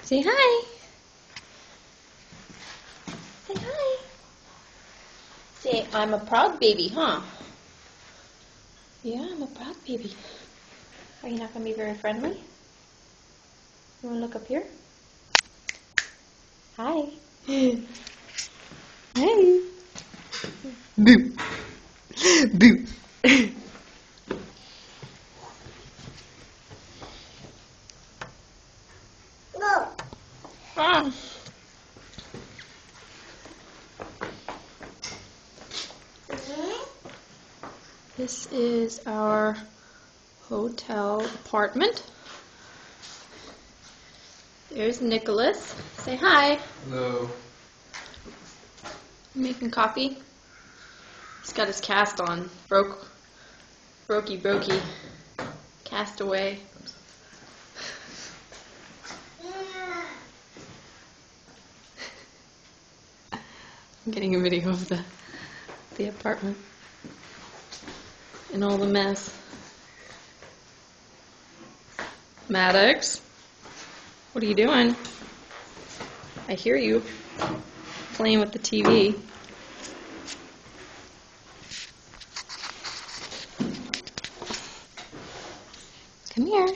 Say hi. Say hi. Say, I'm a proud baby, huh? Yeah, I'm a proud baby. Are you not going to be very friendly? You want to look up here? Hi. Hi. Boo. Boo. No. Ah. This is our hotel apartment. There's Nicholas. Say hi. Hello. Making coffee. He's got his cast on. Brokey. Cast away. I'm getting a video of the apartment and all the mess. Maddox, what are you doing? I hear you playing with the TV. Come here.